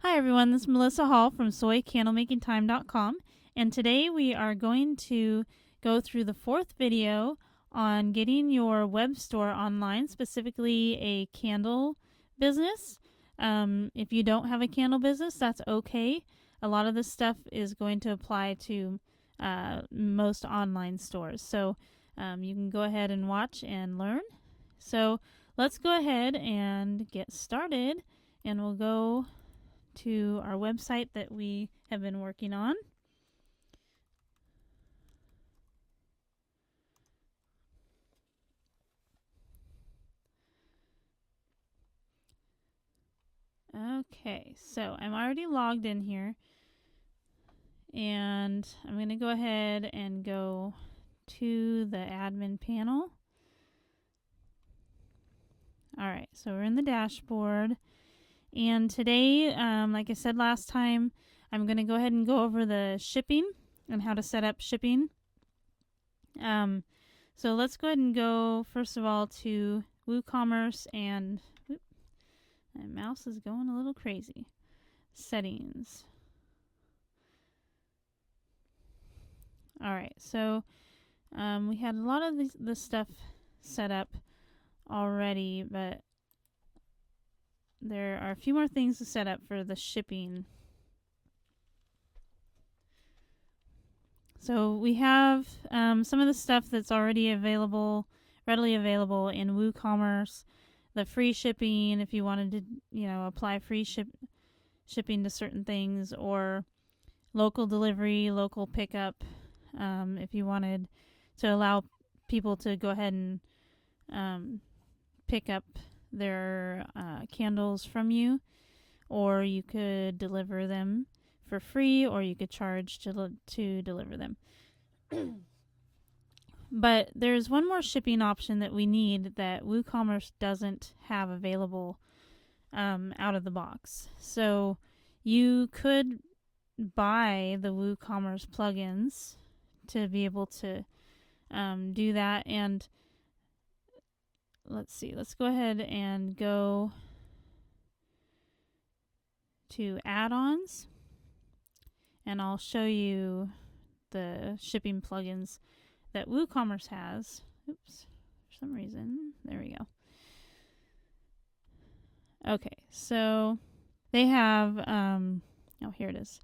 Hi everyone, this is Melissa Hall from soycandlemakingtime.com, and today we are going to go through the fourth video on getting your web store online, specifically a candle business. If you don't have a candle business, that's okay. A lot of this stuff is going to apply to most online stores, so you can go ahead and watch and learn. So let's go ahead and get started, and we'll go to our website that we have been working on. Okay, so I'm already logged in here, and I'm going to go ahead and go to the admin panel. Alright, so we're in the dashboard, and today, like I said last time, I'm going to go ahead and go over the shipping and how to set up shipping. So let's go ahead and go first of all to WooCommerce, and my mouse is going a little crazy. Settings. Alright, so we had a lot of this stuff set up already, but there are a few more things to set up for the shipping. So we have some of the stuff that's already readily available in WooCommerce. The free shipping, if you wanted to, apply free shipping to certain things, or local delivery, local pickup, if you wanted to allow people to go ahead and pick up their candles from you, or you could deliver them for free, or you could charge to deliver them. But there's one more shipping option that we need that WooCommerce doesn't have available out of the box. So you could buy the WooCommerce plugins to be able to do that. And let's see, let's go ahead and go to add-ons, and I'll show you the shipping plugins that WooCommerce has. Oops, for some reason. There we go. Okay, so they have, here it is.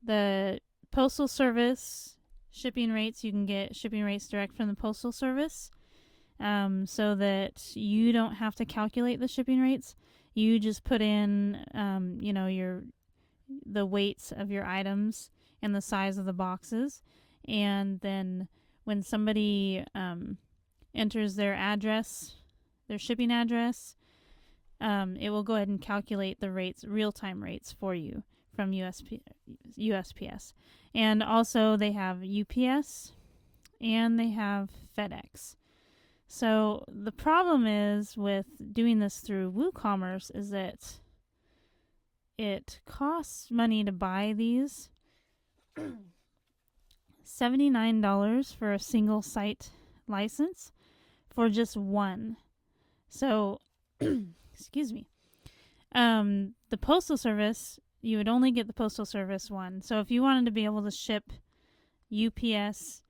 The Postal Service shipping rates. You can get shipping rates direct from the Postal Service, so that you don't have to calculate the shipping rates. You just put in, the weights of your items and the size of the boxes, and then when somebody enters their address, their shipping address, it will go ahead and calculate the rates, real-time rates for you from USPS. And also they have UPS and they have FedEx. So the problem is with doing this through WooCommerce is that it costs money to buy these. $79 for a single site license for just one. So, excuse me. The Postal Service, you would only get the Postal Service one. So if you wanted to be able to ship UPS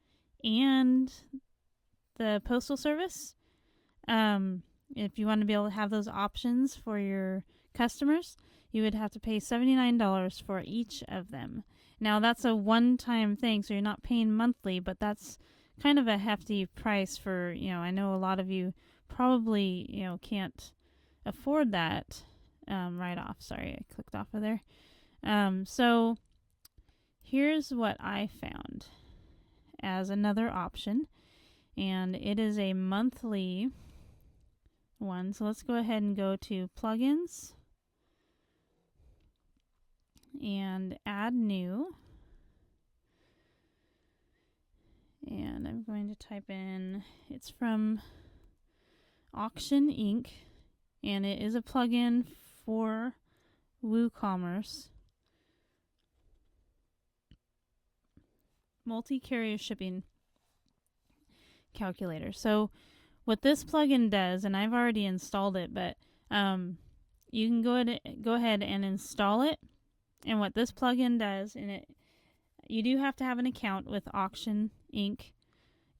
and the Postal Service, if you want to be able to have those options for your customers, you would have to pay $79 for each of them. Now, that's a one-time thing, so you're not paying monthly, but that's kind of a hefty price for, I know a lot of you probably, can't afford that right off. Sorry, I clicked off of there. So here's what I found as another option, and it is a monthly one. So let's go ahead and go to plugins and add new. And I'm going to type in, it's from Auction Inc., and it is a plugin for WooCommerce. Multi-carrier shipping calculator. So what this plugin does, and I've already installed it, but you can go ahead and install it, And what this plugin does, you do have to have an account with Auction Inc.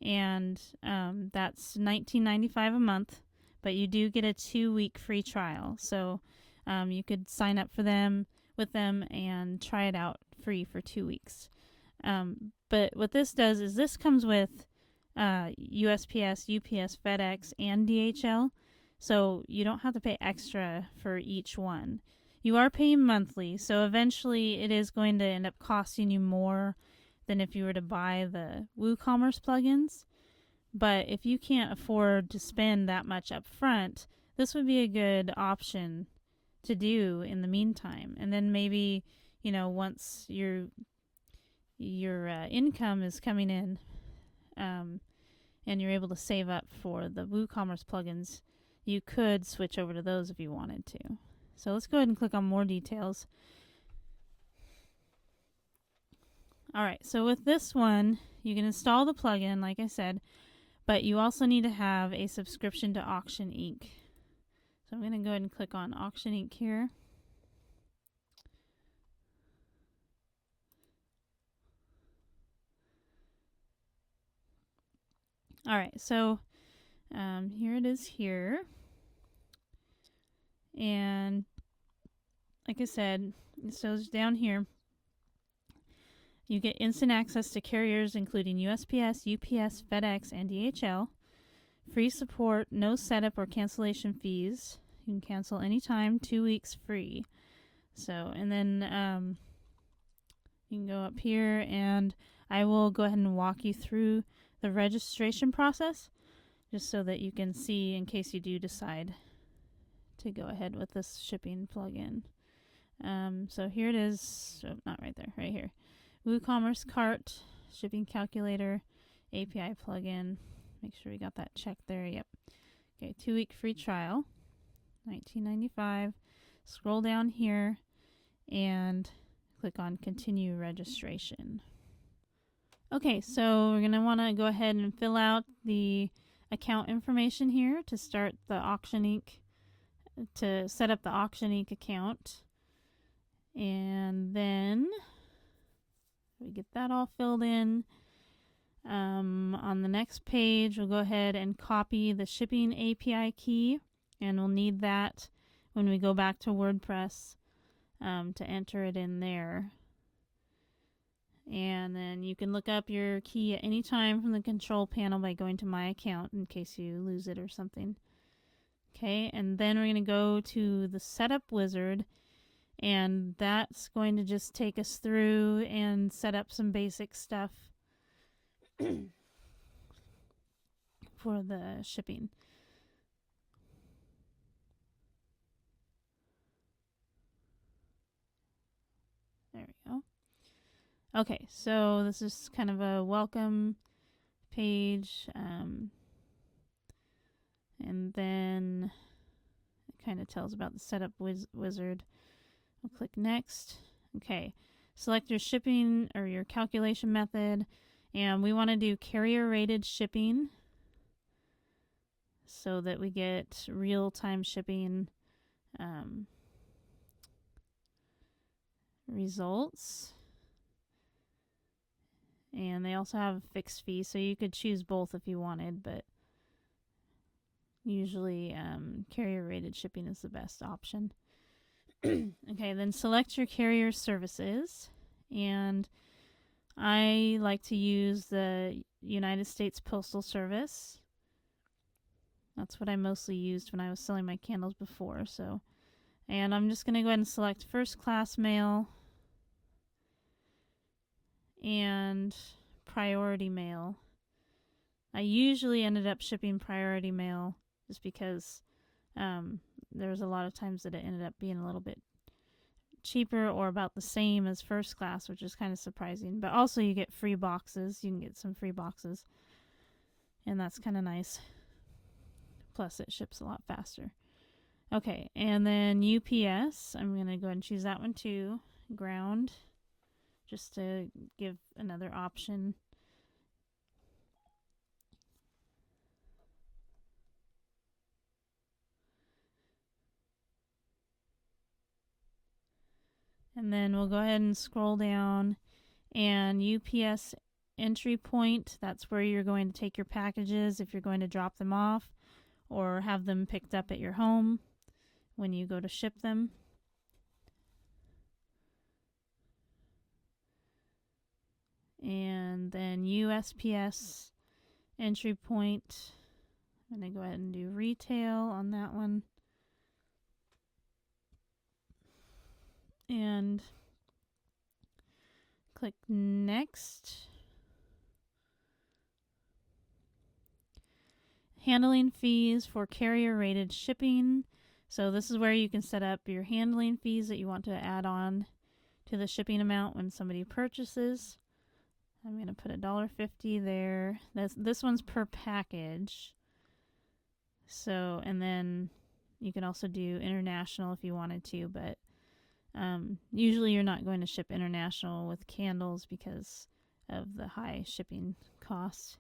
And that's $19.95 a month, but you do get a 2-week free trial. So you could sign up with them and try it out free for 2 weeks. But what this does is this comes with USPS, UPS, FedEx, and DHL. So you don't have to pay extra for each one. You are paying monthly, so eventually it is going to end up costing you more than if you were to buy the WooCommerce plugins. But if you can't afford to spend that much up front, this would be a good option to do in the meantime. And then maybe, once your income is coming in, and you're able to save up for the WooCommerce plugins, you could switch over to those if you wanted to. So let's go ahead and click on more details. Alright, so with this one, you can install the plugin, like I said, but you also need to have a subscription to Auction Inc. So I'm going to go ahead and click on Auction Inc. here. Alright, so here it is here. And like I said, it shows down here. You get instant access to carriers including USPS, UPS, FedEx, and DHL. Free support, no setup or cancellation fees. You can cancel anytime, 2 weeks free. So, and then you can go up here and I will go ahead and walk you through the registration process just so that you can see in case you do decide to go ahead with this shipping plugin. So here it is. Oh, not right there, right here. WooCommerce cart, shipping calculator, API plugin. Make sure we got that checked there. Yep. Okay, 2-week free trial, $19.95. Scroll down here and click on continue registration. Okay, so we're going to want to go ahead and fill out the account information here to start the Auction Inc. to set up the Auction Inc. account. And then we get that all filled in. On the next page, we'll go ahead and copy the shipping API key, and we'll need that when we go back to WordPress to enter it in there. And then you can look up your key at any time from the control panel by going to My Account in case you lose it or something. Okay, and then we're going to go to the Setup Wizard, and that's going to just take us through and set up some basic stuff for the shipping. There we go. Okay, so this is kind of a welcome page, and then it kind of tells about the setup wizard. We'll click next. Okay, select your shipping or your calculation method, and we want to do carrier rated shipping so that we get real-time shipping results. And they also have a fixed fee, so you could choose both if you wanted, but usually carrier rated shipping is the best option. Okay, then select your carrier services, and I like to use the United States Postal Service. That's what I mostly used when I was selling my candles before. So, and I'm just going to go ahead and select first class mail and priority mail. I usually ended up shipping priority mail just because there was a lot of times that it ended up being a little bit cheaper or about the same as first class, which is kind of surprising. But also you get free boxes. You can get some free boxes, and that's kind of nice. Plus it ships a lot faster. Okay, and then UPS. I'm going to go ahead and choose that one too. Ground, just to give another option. And then we'll go ahead and scroll down, and UPS entry point, that's where you're going to take your packages if you're going to drop them off or have them picked up at your home when you go to ship them. And then USPS entry point. I'm going to go ahead and do retail on that one. And click next. Handling fees for carrier rated shipping. So this is where you can set up your handling fees that you want to add on to the shipping amount when somebody purchases. I'm going to put $1.50 there. This one's per package. So, and then you can also do international if you wanted to, but usually you're not going to ship international with candles because of the high shipping costs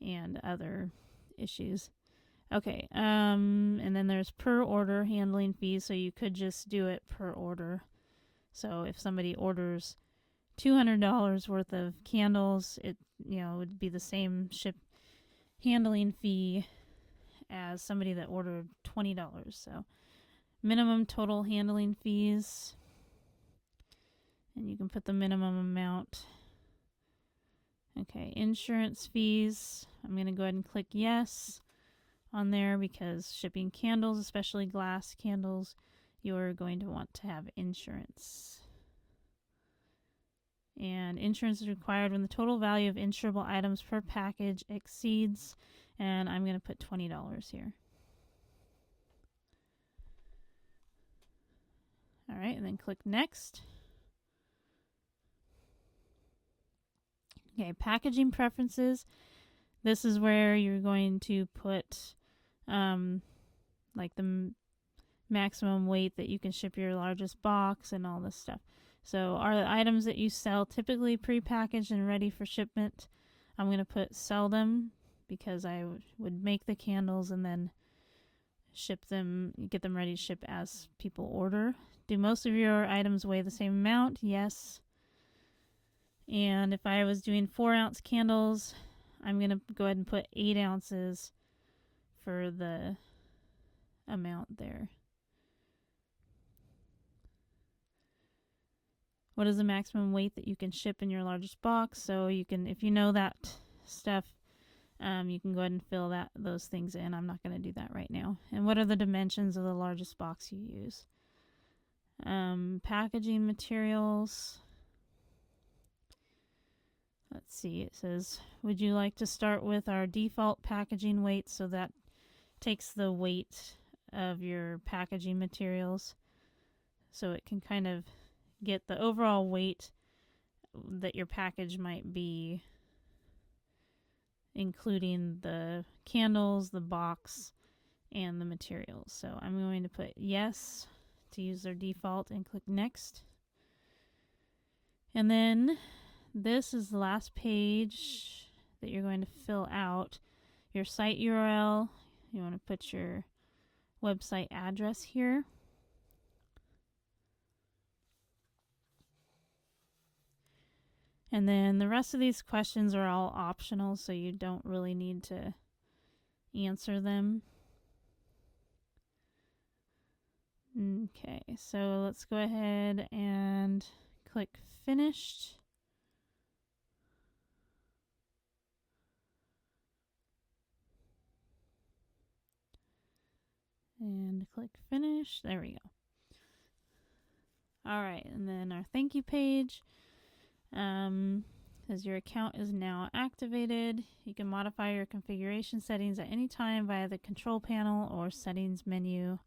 and other issues. Okay, and then there's per order handling fees, so you could just do it per order. So if somebody orders $200 worth of candles, it would be the same handling fee as somebody that ordered $20. So minimum total handling fees, and you can put the minimum amount. Okay, insurance fees. I'm going to go ahead and click yes on there because shipping candles, especially glass candles, you're going to want to have insurance. And insurance is required when the total value of insurable items per package exceeds, and I'm going to put $20 here. All right, and then click next. Okay, packaging preferences. This is where you're going to put like the maximum weight that you can ship your largest box and all this stuff. So are the items that you sell typically prepackaged and ready for shipment? I'm going to put seldom because I would make the candles and then ship them, get them ready to ship as people order. Do most of your items weigh the same amount? Yes. And if I was doing 4-ounce candles, I'm going to go ahead and put 8 ounces for the amount there. What is the maximum weight that you can ship in your largest box? So you can, if you know that stuff, you can go ahead and fill those things in. I'm not going to do that right now. And what are the dimensions of the largest box you use? Packaging materials. Let's see, it says, would you like to start with our default packaging weight? So that takes the weight of your packaging materials. So it can kind of get the overall weight that your package might be, including the candles, the box, and the materials. So I'm going to put yes to use their default and click next. And then this is the last page that you're going to fill out. Your site URL. You want to put your website address here. And then the rest of these questions are all optional, so you don't really need to answer them. Okay, so let's go ahead and click finished. And click finish. There we go. All right, and then our thank you page. Says your account is now activated. You can modify your configuration settings at any time via the control panel or settings menu.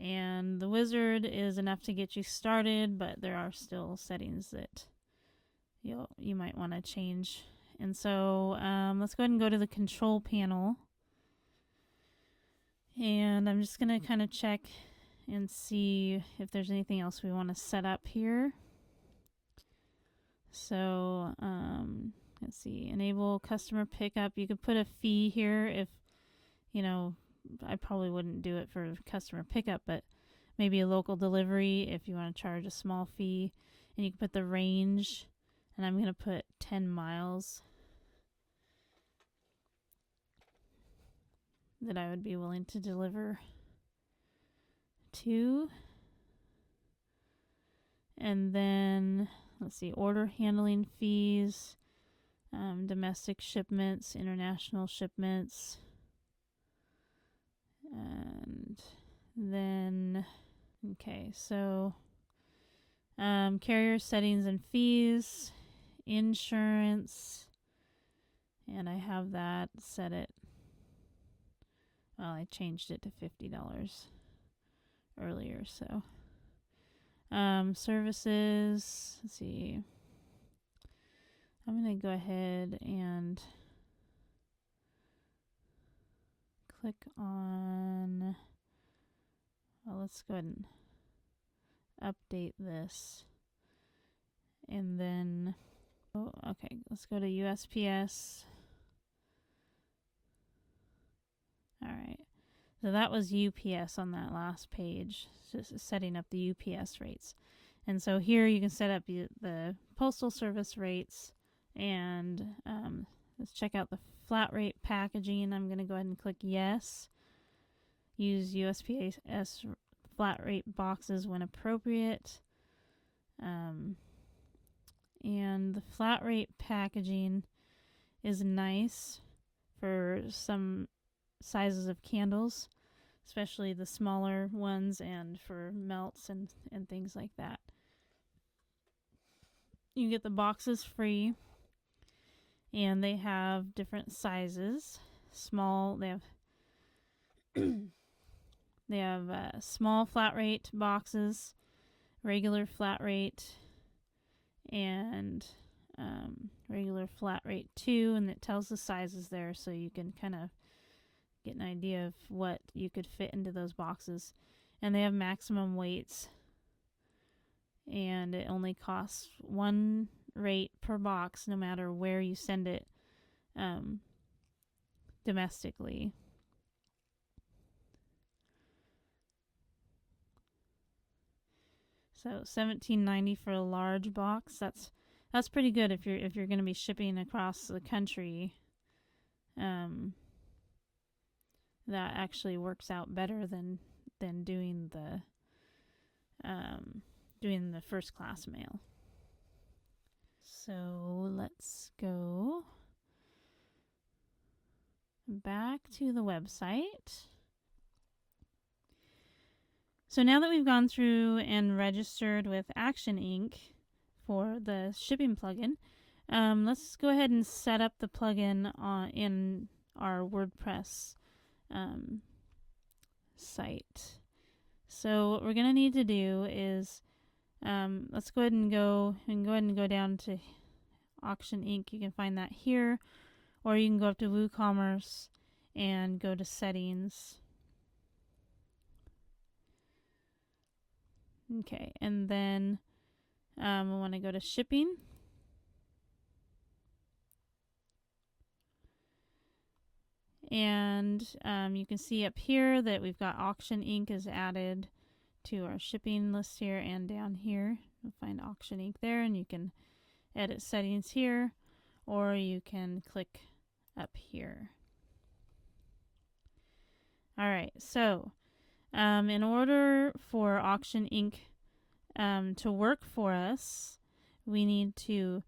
And the wizard is enough to get you started, but there are still settings that you might want to change. And so let's go ahead and go to the control panel. And I'm just going to kind of check and see if there's anything else we want to set up here. So let's see, enable customer pickup. You could put a fee here if, I probably wouldn't do it for customer pickup, but maybe a local delivery if you want to charge a small fee. And you can put the range, and I'm going to put 10 miles that I would be willing to deliver to. And then, let's see, order handling fees, domestic shipments, international shipments, and then, okay, so carrier settings and fees, insurance, and I have that set it. Well, I changed it to $50 earlier, so. Services, let's see. I'm going to go ahead and click on, well, let's go ahead and update this. And then, oh, okay, let's go to USPS. All right. So that was UPS on that last page, just setting up the UPS rates. And so here you can set up the Postal Service rates, and let's check out the flat rate packaging. I'm going to go ahead and click yes. Use USPS flat rate boxes when appropriate. And the flat rate packaging is nice for some sizes of candles, especially the smaller ones, and for melts and things like that. You get the boxes free, and they have different sizes. Small, they have small flat rate boxes, regular flat rate, and regular flat rate 2, and it tells the sizes there, so you can kind of get an idea of what you could fit into those boxes. And they have maximum weights, and it only costs one rate per box no matter where you send it domestically. So $17.90 for a large box. That's pretty good if you're going to be shipping across the country. That actually works out better than doing the first class mail. So let's go back to the website. So now that we've gone through and registered with Action Inc. for the shipping plugin, let's go ahead and set up the plugin in our WordPress site. So what we're going to need to do is let's go ahead and go down to Auction Inc. You can find that here, or you can go up to WooCommerce and go to Settings. Okay, and then we want to go to Shipping. And you can see up here that we've got Auction Inc. is added to our shipping list here, and down here you'll find Auction Inc. there, and you can edit settings here, or you can click up here. All right, so in order for Auction Inc. To work for us, we need to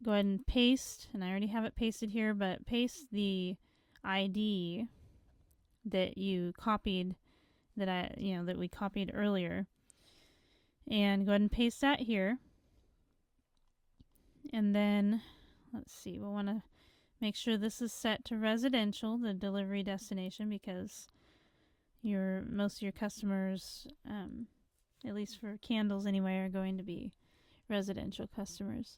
go ahead and paste, and I already have it pasted here, but paste the ID that you copied, that we copied earlier, and go ahead and paste that here. And then let's see, we'll want to make sure this is set to residential, the delivery destination, because most of your customers, at least for candles anyway, are going to be residential customers.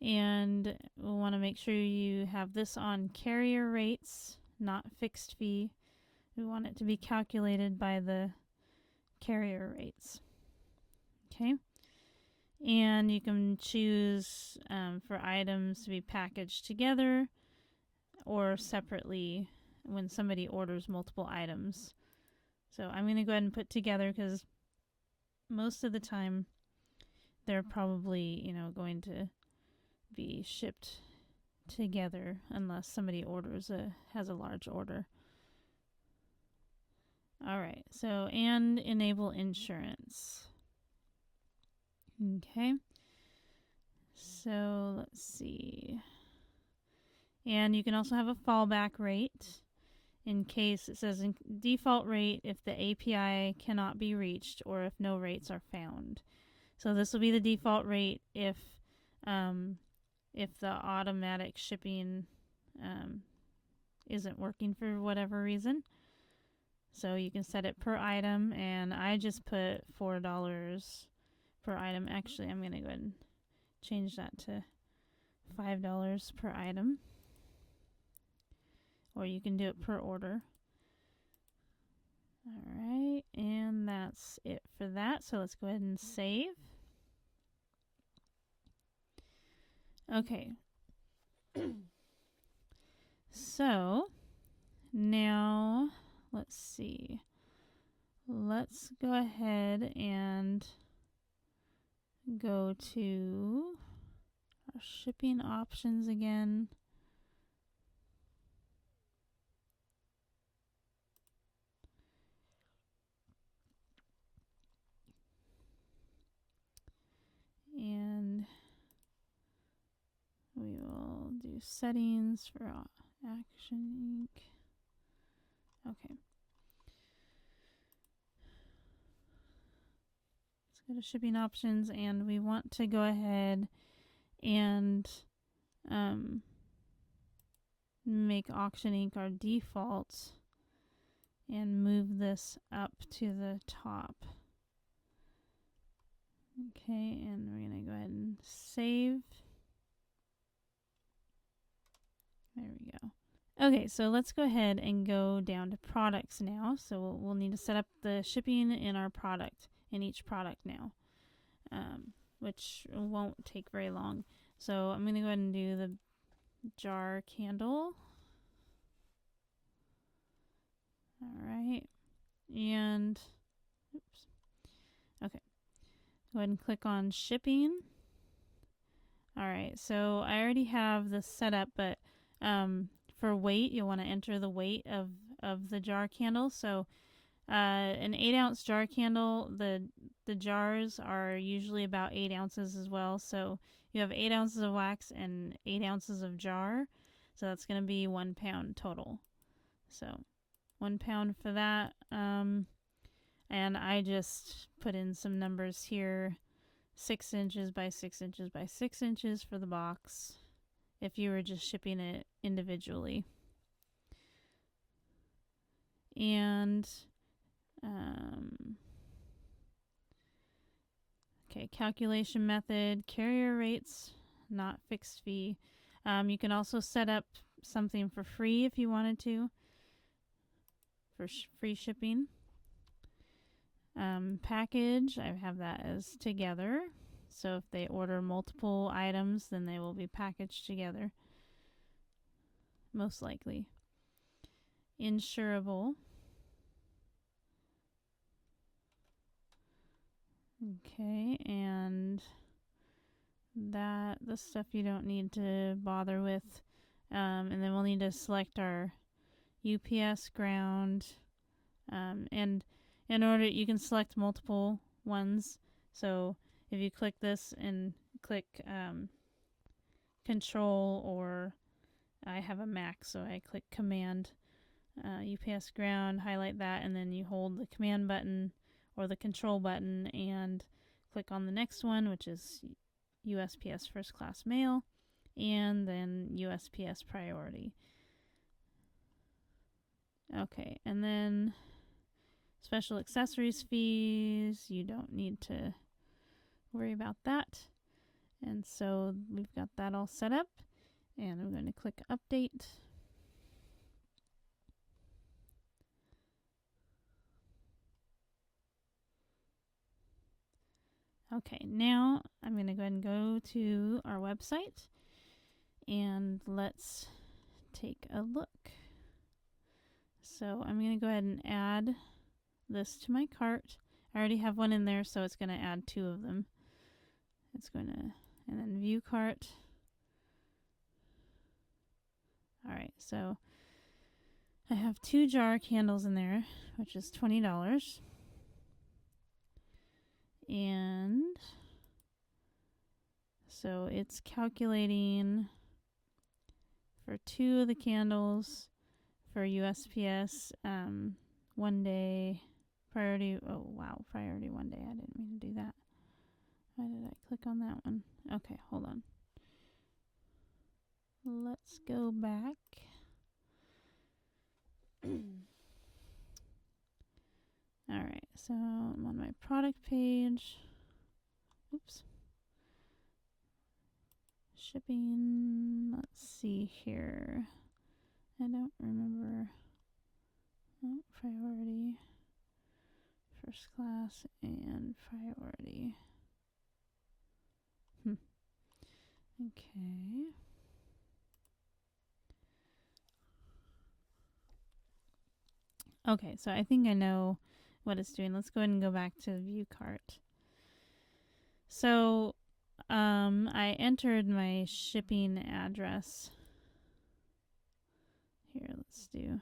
And we'll want to make sure you have this on carrier rates, not fixed fee. We want it to be calculated by the carrier rates. Okay. And you can choose for items to be packaged together or separately when somebody orders multiple items. So I'm going to go ahead and put together because most of the time they're probably, going to be shipped together unless somebody has a large order. All right. So, and enable insurance. Okay. So let's see. And you can also have a fallback rate in case it says default rate if the API cannot be reached or if no rates are found. So this will be the default rate if the automatic shipping isn't working for whatever reason. So you can set it per item, and I just put $4 per item. Actually, I'm going to go ahead and change that to $5 per item. Or you can do it per order. All right, and that's it for that. So let's go ahead and save. Okay. So now let's see. Let's go ahead and go to our shipping options again. And we will do settings for Action Inc. Okay. Let's go to shipping options, and we want to go ahead and make Auction Inc. our default and move this up to the top. Okay, and we're going to go ahead and save. There we go. Okay, so let's go ahead and go down to products now. So we'll need to set up the shipping in our product, in each product now, which won't take very long. So I'm going to go ahead and do the jar candle. All right. And, oops. Okay. Go ahead and click on shipping. All right. So I already have this set up, but for weight, you'll want to enter the weight of the jar candle. So an 8-ounce jar candle, the jars are usually about 8 ounces as well. So you have 8 ounces of wax and 8 ounces of jar. So that's going to be 1 pound total. So 1 pound for that. And I just put in some numbers here. 6 inches by 6 inches by 6 inches for the box if you were just shipping it individually. And okay, calculation method, carrier rates, not fixed fee. You can also set up something for free if you wanted to, for free shipping. Package, I have that as together. So if they order multiple items, then they will be packaged together, most likely. Insurable. Okay, and the stuff you don't need to bother with. And then we'll need to select our UPS ground. And in order, you can select multiple ones. So if you click this and click Control, or I have a Mac, so I click Command UPS ground, highlight that, and then you hold the Command button or the Control button and click on the next one, which is USPS First Class Mail, and then USPS Priority. Okay, and then special accessories fees, you don't need to worry about that. And so we've got that all set up, and I'm going to click Update. Okay, now I'm going to go ahead and go to our website, and let's take a look. So I'm going to go ahead and add this to my cart. I already have one in there, so it's going to add 2 of them. It's going to, and then view cart. All right, so I have 2 jar candles in there, which is $20. And so it's calculating for 2 of the candles for USPS, 1 day priority. Oh, wow, priority 1 day. I didn't mean to do that. Why did I click on that one? Okay, hold on. Let's go back. Alright, so I'm on my product page. Oops. Shipping. Let's see here. I don't remember. Oh, priority. First class and priority. Okay. Okay, so I think I know what it's doing. Let's go ahead and go back to view cart. So I entered my shipping address. Here, let's do.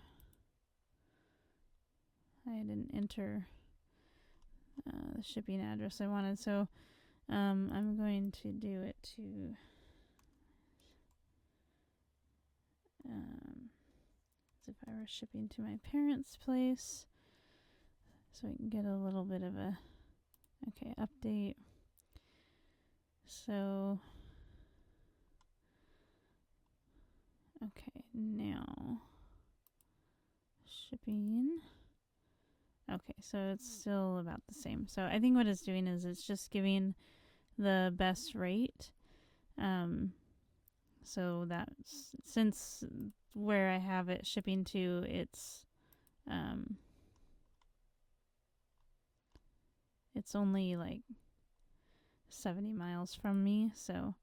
I didn't enter the shipping address I wanted, so I'm going to do it to as if I were shipping to my parents' place, so I can get a little bit of a update. So now shipping. Okay, so it's still about the same. So I think what it's doing is it's just giving the best rate. So that's, since where I have it shipping to, it's only like 70 miles from me, so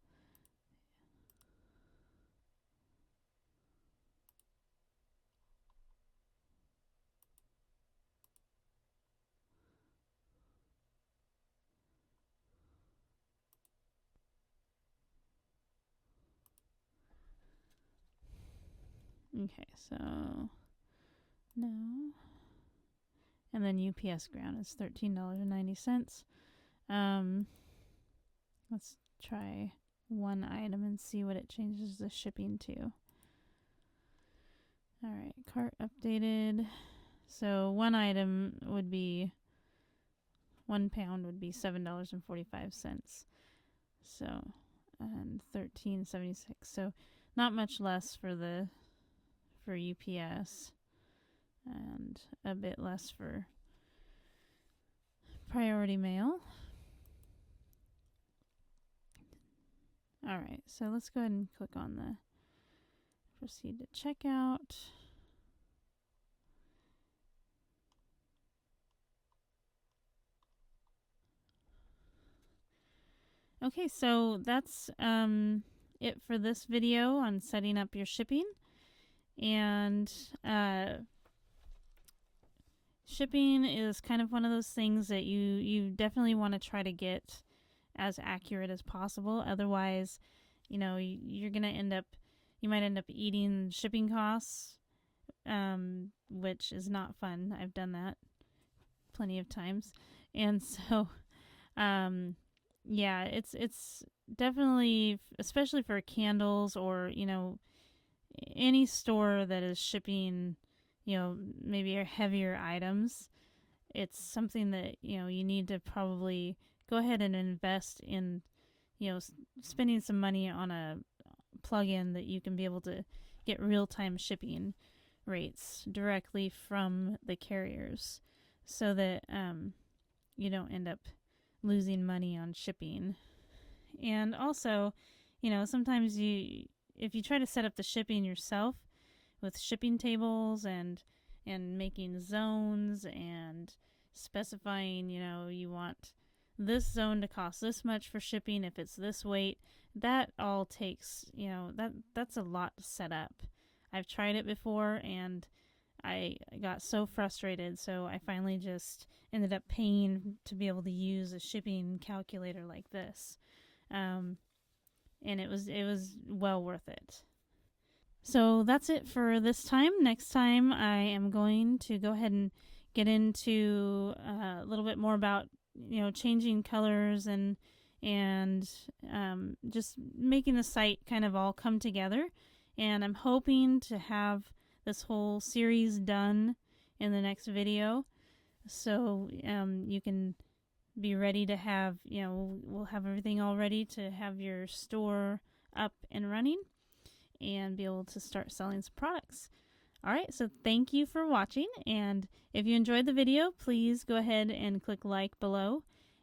okay, so no. And then UPS ground is $13.90. Let's try one item and see what it changes the shipping to. Alright, cart updated. So one item would be, 1 pound would be $7.45. So, and $13.76. So not much less for UPS, and a bit less for priority mail. Alright, so let's go ahead and click on the proceed to checkout. Okay, so that's it for this video on setting up your shipping. And shipping is kind of one of those things that you definitely want to try to get as accurate as possible. Otherwise, you're gonna you might end up eating shipping costs, which is not fun. I've done that plenty of times, and so yeah, it's definitely, especially for candles or any store that is shipping maybe heavier items. It's something that you need to probably go ahead and invest in, spending some money on a plug-in that you can be able to get real-time shipping rates directly from the carriers, so that you don't end up losing money on shipping. And also, sometimes if you try to set up the shipping yourself with shipping tables and making zones and specifying, you want this zone to cost this much for shipping if it's this weight, that all takes, that's a lot to set up. I've tried it before, and I got so frustrated, so I finally just ended up paying to be able to use a shipping calculator like this. And it was well worth it. So that's it for this time. Next time, I am going to go ahead and get into a little bit more about changing colors and just making the site kind of all come together. And I'm hoping to have this whole series done in the next video, so you can be ready to have we'll have everything all ready to have your store up and running and be able to start selling some products. All right, so thank you for watching, and if you enjoyed the video, please go ahead and click like below,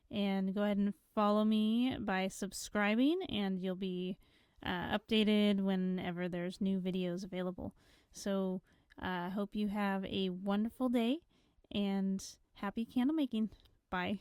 and go ahead and follow me by subscribing, and you'll be updated whenever there's new videos available. So I hope you have a wonderful day, and happy candle making. Bye.